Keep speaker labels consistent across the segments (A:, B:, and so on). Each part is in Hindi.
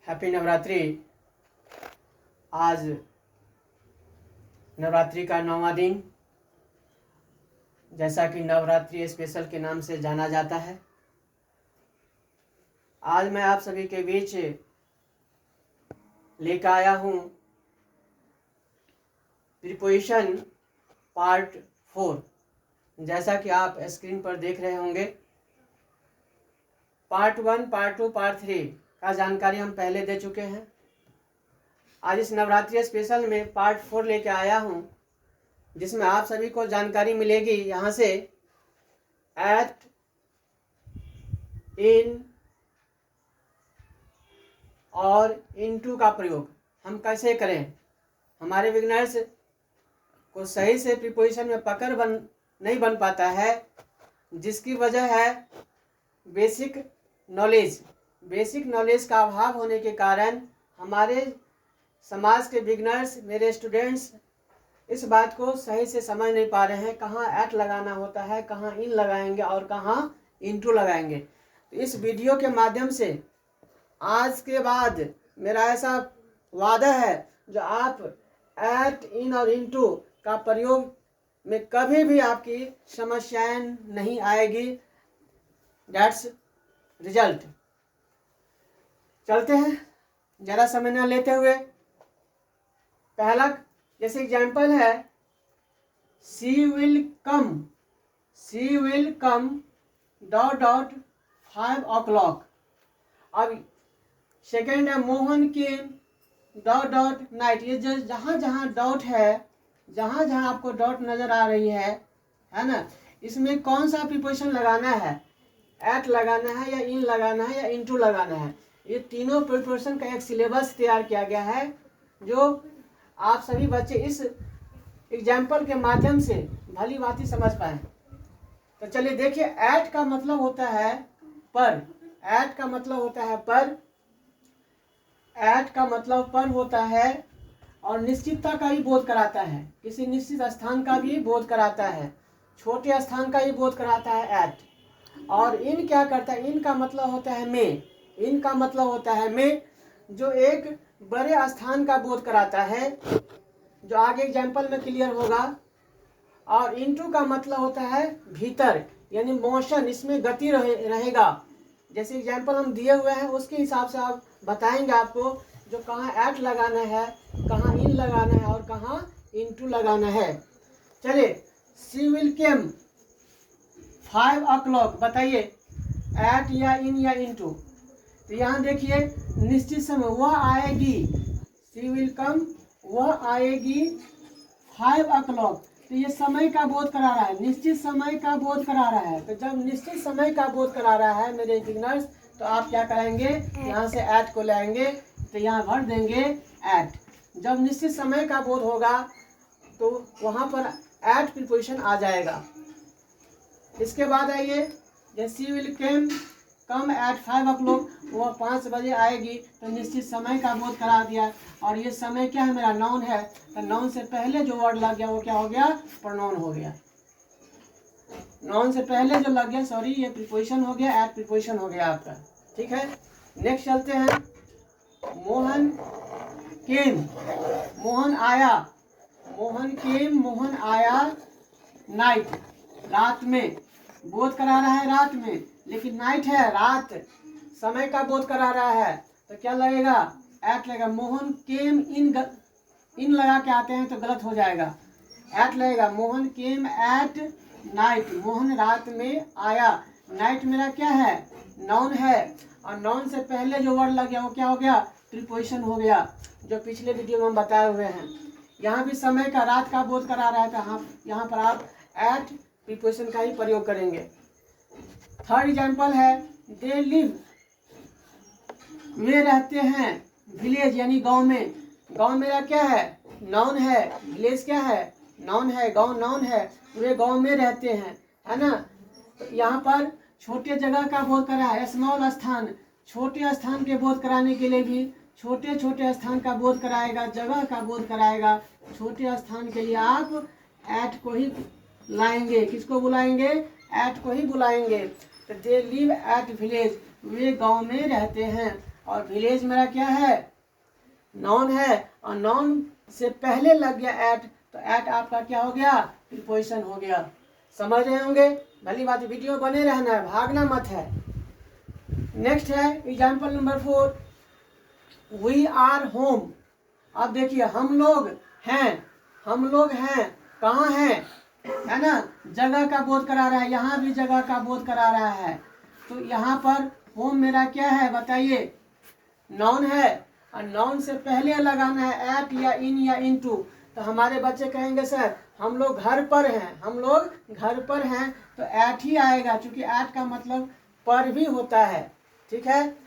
A: हैप्पी नवरात्रि। आज नवरात्रि का 9वां दिन, जैसा कि नवरात्रि स्पेशल के नाम से जाना जाता है। आज मैं आप सभी के बीच लेकर आया हूँ प्रीपोजिशन पार्ट 4। जैसा कि आप स्क्रीन पर देख रहे होंगे, पार्ट 1, पार्ट 2, पार्ट 3 का जानकारी हम पहले दे चुके हैं। आज इस नवरात्रि स्पेशल में पार्ट 4 लेके आया हूँ, जिसमें आप सभी को जानकारी मिलेगी यहाँ से एट, इन और इनटू का प्रयोग हम कैसे करें। हमारे बिगनर्स को सही से प्रीपोजिशन में पकड़ नहीं बन पाता है, जिसकी वजह है बेसिक नॉलेज का अभाव होने के कारण हमारे समाज के बिगनर्स, मेरे स्टूडेंट्स इस बात को सही से समझ नहीं पा रहे हैं, कहाँ एट लगाना होता है, कहाँ इन लगाएंगे और कहाँ इनटू लगाएंगे। तो इस वीडियो के माध्यम से आज के बाद मेरा ऐसा वादा है, जो आप एट, इन और इनटू का प्रयोग में कभी भी आपकी समस्याएं नहीं आएगी। That's result. चलते हैं ज़रा समय न लेते हुए। पहला जैसे एग्जाम्पल है, सी विल कम ... 5 o'clock। अब सेकेंड है मोहन केम ... नाइट। ये जो जहाँ जहाँ डॉट है, जहाँ जहाँ आपको डॉट नज़र आ रही है ना, इसमें कौन सा प्रीपोजिशन लगाना है, एट लगाना है या इन लगाना है या इनटू लगाना है। ये तीनों प्रीपोजिशन का एक सिलेबस तैयार किया गया है, जो आप सभी बच्चे इस एग्जाम्पल के माध्यम से भली भांति समझ पाए। तो चलिए देखिए, एट का मतलब होता है पर। एट का मतलब होता है पर। एट का मतलब पर होता है और निश्चितता का भी बोध कराता है, किसी निश्चित स्थान का भी बोध कराता है, छोटे स्थान का भी बोध कराता है एट। और इन क्या करता है, इन का मतलब होता है में। इन का मतलब होता है में, जो एक बड़े स्थान का बोध कराता है, जो आगे एग्जाम्पल में क्लियर होगा। और इनटू का मतलब होता है भीतर, यानी मोशन, इसमें गति रहेगा। जैसे एग्जाम्पल हम दिए हुए हैं उसके हिसाब से आप बताएंगे आपको, जो कहाँ एट लगाना है, कहाँ इन लगाना है और कहाँ इनटू लगाना है। चलिए, सी विल केम 5 o'clock। बताइए एट या इन या इनटू। तो यहाँ देखिए, निश्चित समय वह आएगी, सी विल कम, वह आएगी 5 o'clock। तो ये समय का बोध करा रहा है, निश्चित समय का बोध करा रहा है। तो जब निश्चित समय का बोध करा रहा है मेरे बिगिनर्स, तो आप क्या करेंगे, यहाँ से एट को लाएंगे, तो यहाँ भर देंगे एट। जब निश्चित समय का बोध होगा तो वहाँ पर एट प्रीपोजिशन आ जाएगा। इसके बाद आइए, जैसे सी विल कम एट 5 o'clock, वह 5 बजे आएगी, तो निश्चित समय का बोध करा दिया। और ये समय क्या है, मेरा नाउन है, तो नाउन से पहले जो वर्ड लग गया वो क्या हो गया, प्रोनाउन हो गया। नाउन से पहले जो लग गया, सॉरी, ये प्रीपोजिशन हो गया, एट प्रीपोजिशन हो गया आपका। ठीक है, नेक्स्ट चलते हैं। मोहन केम, मोहन आया। मोहन केम, मोहन आया नाइट, रात में। बोध करा रहा है रात में, लेकिन नाइट है, रात, समय का बोध करा रहा है, तो क्या लगेगा, एट लगेगा। मोहन केम इन लगा के आते हैं तो गलत हो जाएगा, एट लगेगा। Mohan came at night, Mohan रात में आया। नाइट मेरा क्या है, नाउन है, और नाउन से पहले जो वर्ड लग गया वो क्या हो गया, प्रीपोजिशन हो गया, जो पिछले वीडियो में हम बताए हुए हैं। यहाँ भी समय का, रात का बोध करा रहा है, तो यहाँ पर आप एट प्रीपोजिशन का ही प्रयोग करेंगे। थर्ड एग्जाम्पल है, दे लिव, वे रहते हैं विलेज, यानी गांव में। गांव मेरा क्या है, नाउन है, विलेज क्या है, नाउन है, गांव नाउन है, वे गांव में रहते हैं, है ना। तो यहाँ पर छोटे जगह का बोध करा है, स्मॉल स्थान, छोटे स्थान के बोध कराने के लिए भी छोटे छोटे स्थान का बोध कराएगा, जगह का बोध कराएगा। छोटे स्थान के लिए आप एट को ही लाएंगे, किसको बुलाएंगे, एट को ही बुलाएंगे। तो दे लिव एट विलेज, वे गांव में रहते हैं। और विलेज मेरा क्या है, नाउन है, और नाउन से पहले लग गया एट, तो एट आपका क्या हो गया, प्रीपोजिशन हो गया। समझ रहे होंगे, भली बात, वीडियो बने रहना है, भागना मत है। नेक्स्ट है example number 4, we are home. अब देखिए हम लोग हैं, हम लोग हैं, कहाँ हैं, है ना, जगह का बोध करा रहा है, यहाँ भी जगह का बोध करा रहा है। तो यहाँ पर होम मेरा क्या है बताइए, नाउन है, और नाउन से पहले लगाना है एट या इन या इनटू। तो हमारे बच्चे कहेंगे सर हम लोग घर पर हैं, हम लोग घर पर हैं, तो एट ही आएगा, क्योंकि एट का मतलब पर भी होता है। ठीक है।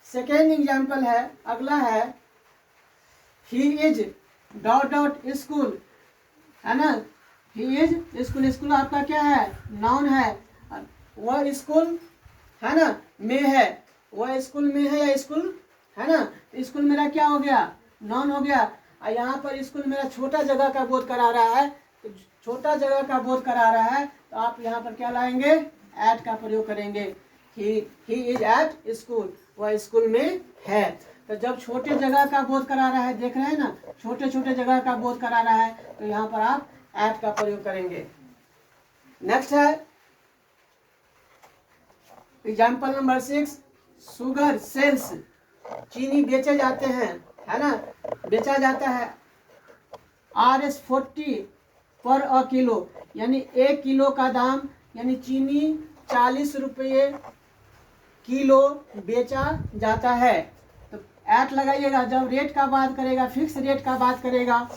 A: सेकेंड एग्जाम्पल है, अगला है, he is dot dot school, है ना, ही इज स्कूल। स्कूल आपका क्या है, नाउन है, वह स्कूल है ना में है, वह स्कूल में है या स्कूल है ना, स्कूल मेरा क्या हो गया, नाउन हो गया। और यहाँ पर स्कूल मेरा छोटा जगह का बोध करा रहा है, तो छोटा जगह का बोध करा रहा है, तो आप यहाँ पर क्या लाएंगे, एट का प्रयोग करेंगे। ही इज एट स्कूल, वह स्कूल में है। तो जब छोटे जगह का बोध करा रहा है, देख रहे हैं ना, छोटे छोटे जगह का बोध करा रहा है, तो यहाँ पर आप एट का प्रयोग करेंगे। नेक्स्ट है एग्जाम्पल नंबर 6, शुगर सेल्स। चीनी बेचे जाते हैं, है ना, बेचा जाता है RS40 पर अ किलो, यानी 1 किलो का दाम, यानी चीनी 40 रुपये किलो बेचा जाता है। तो एट लगाइएगा, जब रेट का बात करेगा, फिक्स रेट का बात करेगा,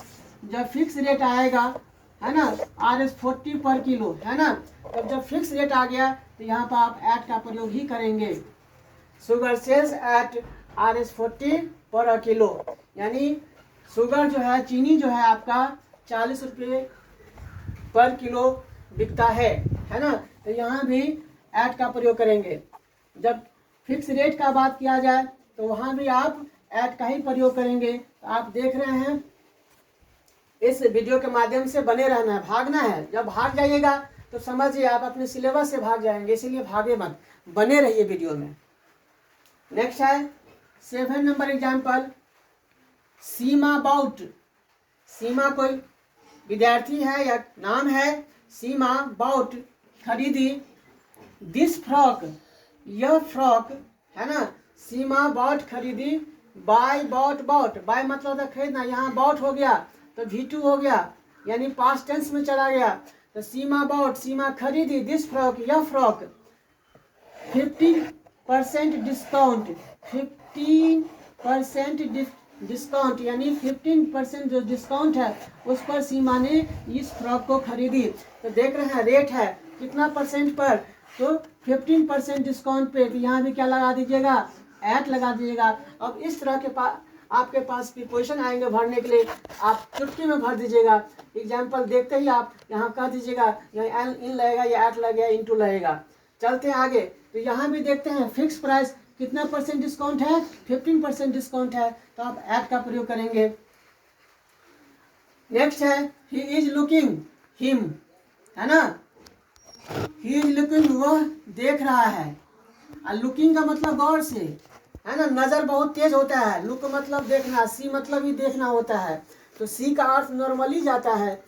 A: जब फिक्स रेट आएगा, है ना, RS40 पर किलो, है ना, तब जब फिक्स रेट आ गया तो यहाँ पर आप एट का प्रयोग ही करेंगे। शुगर सेल्स एट RS40 पर किलो, यानी शुगर जो है, चीनी जो है आपका 40 रुपये पर किलो बिकता है ना, तो यहाँ भी एट का प्रयोग करेंगे। जब फिक्स रेट का बात किया जाए तो वहाँ भी आप एट का ही प्रयोग करेंगे। तो आप देख रहे हैं, इस वीडियो के माध्यम से बने रहना है, भागना है। जब भाग जाइएगा तो समझिए आप अपने सिलेबस से भाग जाएंगे, इसीलिए भागे मत, बने रहिए वीडियो में। नेक्स्ट है 7 नंबर एग्जाम्पल, सीमा बाउट। सीमा कोई विद्यार्थी है या नाम है, सीमा बाउट खरीदी, दिस फ्रॉक, यह फ्रॉक, है ना, सीमा बाउट खरीदी, बाय बॉट, बॉट बाय मतलब था खरीदना, यहाँ बाउट हो गया तो V2 हो गया, यानी पास्ट टेंस में चला गया। तो सीमा बाउट, सीमा खरीदी, दिस फ्रॉक, यह फ्रॉक, 15% डिस्काउंट, 15% डिस्काउंट, यानी 15% जो डिस्काउंट है उस पर सीमा ने इस फ्रॉक को खरीदी। तो देख रहे हैं रेट है कितना परसेंट पर, तो 15% डिस्काउंट पे, तो यहाँ भी क्या लगा दीजिएगा, एट लगा दीजिएगा। अब इस तरह के आपके पास प्रीपोजिशन आएंगे भरने के लिए, आप चुटकी में भर दीजिएगा। एग्जाम्पल देखते ही आप यहाँ कह दीजिएगा, यहाँ इन लगेगा या एट लगेगा, इनटू लगेगा। चलते हैं आगे, तो यहाँ भी देखते हैं फिक्स प्राइस कितना परसेंट डिस्काउंट है, 15% डिस्काउंट है, तो आप एट का प्रयोग करेंगे। नेक्स्ट है ही इज लुकिंग हिम, है ना, ही इज लुकिंग, वह देख रहा है। और लुकिंग का मतलब गौर से, है ना, नज़र बहुत तेज होता है, लुक मतलब देखना, सी मतलब ही देखना होता है। तो सी का अर्थ नॉर्मली जाता है,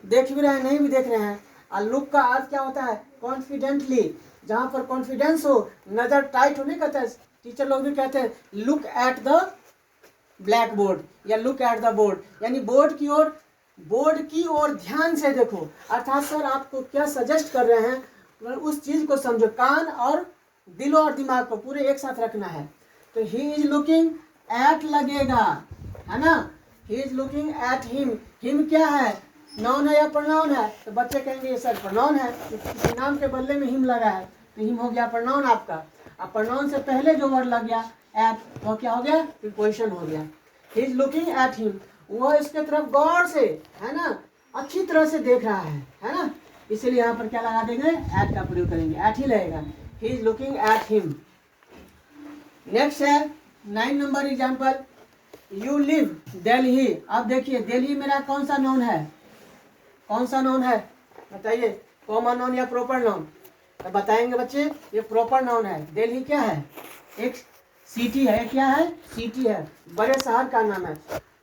A: देख भी रहे हैं नहीं भी देख रहे हैं। और लुक का अर्थ क्या होता है, कॉन्फिडेंटली, जहाँ पर कॉन्फिडेंस हो, नज़र टाइट होने कहते हैं, टीचर लोग भी कहते हैं look at the black board या लुक एट द बोर्ड, यानी बोर्ड की ओर ध्यान से देखो। अर्थात सर आपको क्या सजेस्ट कर रहे हैं, उस चीज़ को समझो, कान और दिल और दिमाग को पूरे एक साथ रखना है। तो ही इज लुकिंग एट लगेगा, है ना, he is looking at him. Him क्या है, नाउन है या प्रोनाउन है, तो बच्चे कहेंगे ये सर प्रोनाउन है, तो किसी नाम के बदले में हिम लगा है, तो हिम हो गया प्रोनाउन आपका। अब प्रोनाउन से पहले जो वर्ड लग गया एट, वो क्या हो गया, प्रीपोजिशन हो गया। He is looking at him, वह इसके तरफ गौर से, है ना, अच्छी तरह से देख रहा है ना, इसीलिए यहाँ पर क्या लगा देंगे, एट का प्रयोग करेंगे, एट ही लगेगा। He is looking at him. Next है 9 number example, you live Delhi. अब देखिए दिल्ली मेरा कौन सा नाउन है, कौन सा नाउन है बताइए, कॉमन नाउन या प्रॉपर नाउन, तो बताएंगे बच्चे, ये प्रॉपर नाउन है। दिल्ली क्या है, एक सिटी है, क्या है? सिटी है, बड़े शहर का नाम है।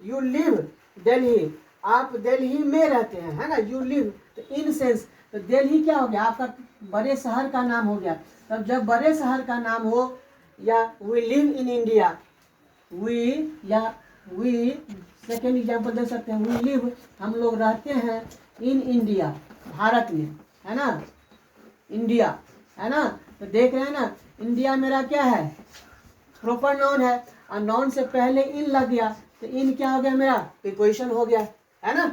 A: यू लिव दिल्ली, आप दिल्ली में रहते हैं, है ना। यू लिव, तो इन सेंस, तो दिल्ली क्या हो गया? आपका बड़े शहर का नाम हो गया। तब जब बड़े शहर का नाम हो, या we live in India, we या वी, सेकेंड एग्जाम्पल दे सकते हैं, वी लिव, हम लोग रहते हैं, इन इंडिया, भारत में, है ना, इंडिया, है ना। तो देख रहे हैं ना, इंडिया मेरा क्या है? प्रॉपर नाउन है, और नाउन से पहले इन लग गया, तो इन क्या हो गया? मेरा प्रीपोजिशन हो गया, है ना।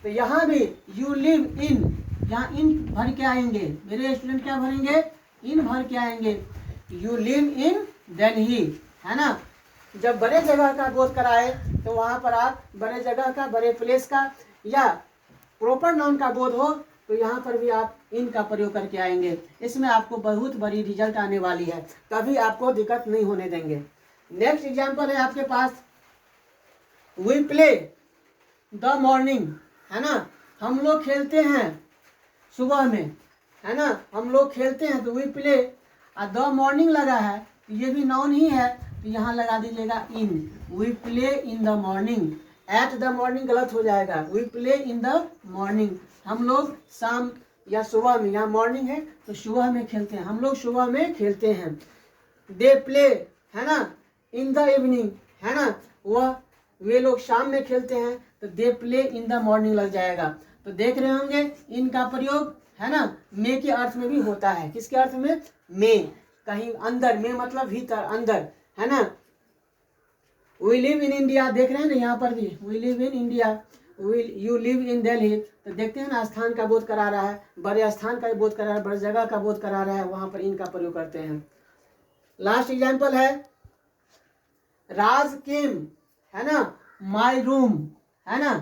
A: तो यहाँ भी यू लिव इन, यहाँ इन भर के आएंगे, मेरे स्टूडेंट क्या भरेंगे? इन भर के आएंगे। यू लिव इन दिल्ली, है ना। जब बड़े जगह का बोध कराए तो वहाँ पर आप बड़े जगह का, बड़े प्लेस का या प्रॉपर नाउन का बोध हो तो यहाँ पर भी आप इन का प्रयोग करके आएंगे। इसमें आपको बहुत बड़ी रिजल्ट आने वाली है, कभी आपको दिक्कत नहीं होने देंगे। नेक्स्ट एग्जाम्पल है आपके पास, वी प्ले द मॉर्निंग, है ना। हम लोग खेलते हैं सुबह में, है ना, हम लोग खेलते हैं, तो वी प्ले, द मॉर्निंग लगा है, तो ये भी नाउन ही है, तो यहाँ लगा दीजिएगा in, we play in the morning. At the morning गलत हो जाएगा, we play in the morning, हम लोग शाम या सुबह में, यहाँ मॉर्निंग है तो सुबह में खेलते हैं, हम लोग सुबह में खेलते हैं। दे प्ले, है ना, इन द इवनिंग, है ना, वह वे लोग शाम में खेलते हैं, तो they play in the morning लग जाएगा। तो देख रहे होंगे इनका प्रयोग, है ना, मे के अर्थ में भी होता है। किसके अर्थ में? मे, कहीं अंदर, मे मतलब भीतर, अंदर, है ना। वी लिव इन इंडिया, देख रहे हैं ना यहाँ पर भी, we live in India, you live in Delhi, तो देखते हैं ना, स्थान का बोध करा रहा है, बड़े स्थान का बोध करा रहा है, बड़े जगह का बोध करा रहा है, वहां पर इनका प्रयोग करते हैं। लास्ट एग्जाम्पल है, राज केम, है ना, माई रूम, है ना।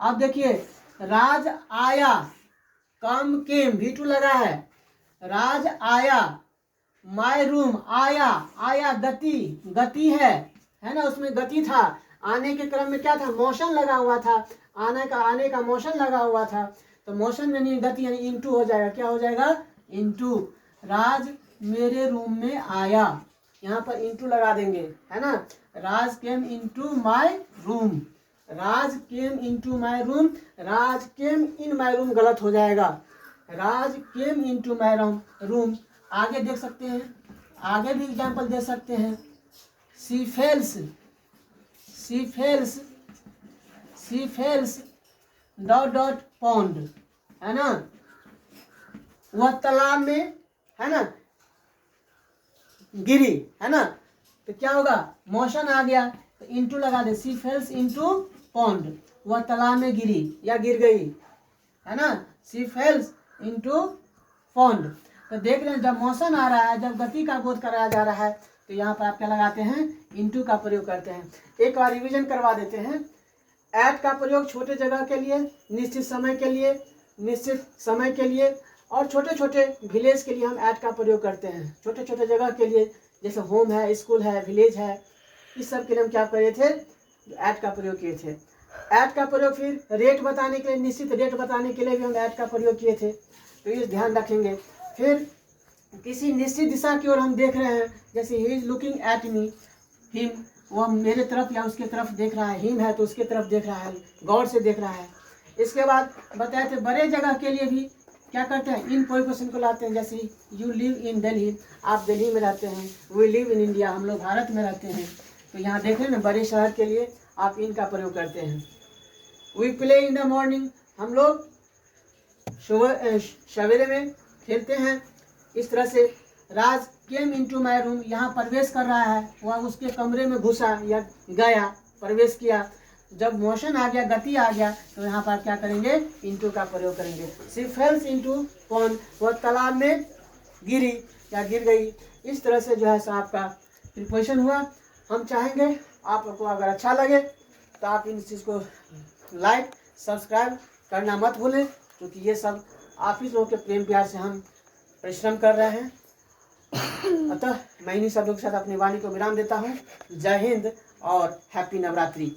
A: अब देखिए, राज आया, कम केम, V2 लगा है, राज आया, माई रूम, आया, आया गति, गति है ना, उसमें गति था, आने के क्रम में क्या था? मोशन लगा हुआ था, आने का मोशन लगा हुआ था, तो मोशन में नहीं, गति यानी इनटू हो जाएगा, क्या हो जाएगा? इनटू। राज मेरे रूम में आया, यहाँ पर इनटू लगा देंगे, है ना। Raj came into my room, Raj came into my room, Raj came in my room गलत हो जाएगा, Raj came into my room. आगे देख सकते हैं, आगे भी एग्जाम्पल दे सकते हैं, सी फेल्स, सी फेल्स, सी फेल्स डॉट डॉट पॉन्ड, है ना, वह तालाब में, है ना, गिरी, है ना। तो क्या होगा? मोशन आ गया, तो इनटू लगा दे, सी फेल्स इनटू पॉन्ड, वह तालाब में गिरी या गिर गई, है ना, सी फेल्स इनटू पॉन्ड। तो देख रहे हैं, जब मोशन आ रहा है, जब गति का बोध कराया जा रहा है, तो यहाँ पर आप क्या लगाते हैं? इनटू का प्रयोग करते हैं। एक बार रिवीजन करवा देते हैं। एट का प्रयोग छोटे जगह के लिए, निश्चित समय के लिए, निश्चित समय के लिए, और छोटे छोटे विलेज के लिए हम ऐट का प्रयोग करते हैं। छोटे छोटे जगह के लिए, जैसे होम है, स्कूल है, विलेज है, इस सब के लिए हम क्या करे थे? ऐट का प्रयोग किए थे। ऐट का प्रयोग फिर रेट बताने के लिए, निश्चित रेट बताने के लिए भी हम ऐट का प्रयोग किए थे, तो ये ध्यान रखेंगे। फिर किसी निश्चित दिशा की ओर हम देख रहे हैं, जैसे he is looking at me, him, वो मेरे तरफ या उसके तरफ देख रहा है, हिम है तो उसके तरफ देख रहा है, गौर से देख रहा है। इसके बाद बताए थे बड़े जगह के लिए भी क्या करते हैं? इन प्रीपोजिशन को लाते हैं, जैसे यू लिव इन दिल्ली, आप दिल्ली में रहते हैं, वी लिव इन इंडिया, हम लोग भारत में रहते हैं। तो यहाँ देख रहे हैं ना, बड़े शहर के लिए आप इनका प्रयोग करते हैं। We play in the morning, हम लोग सवेरे में खेलते हैं। इस तरह से Raj came into my room, यहाँ प्रवेश कर रहा है, वह उसके कमरे में घुसा या गया, प्रवेश किया। जब मोशन आ गया, गति आ गया, तो यहाँ पर क्या करेंगे? इनटू का प्रयोग करेंगे। शी फेल्स इनटू पॉन्ड, वह तालाब में गिरी या गिर गई। इस तरह से जो है सो आपका प्रीपोजिशन हुआ। हम चाहेंगे आपको अगर अच्छा लगे तो आप इन चीज़ को लाइक सब्सक्राइब करना मत भूलें, क्योंकि ये सब आप ही लोगों के प्रेम प्यार से हम परिश्रम कर रहे हैं। अतः मैं इन्हीं सब लोग के साथ अपनी वाणी को विराम देता हूँ। जय हिंद और हैप्पी नवरात्रि।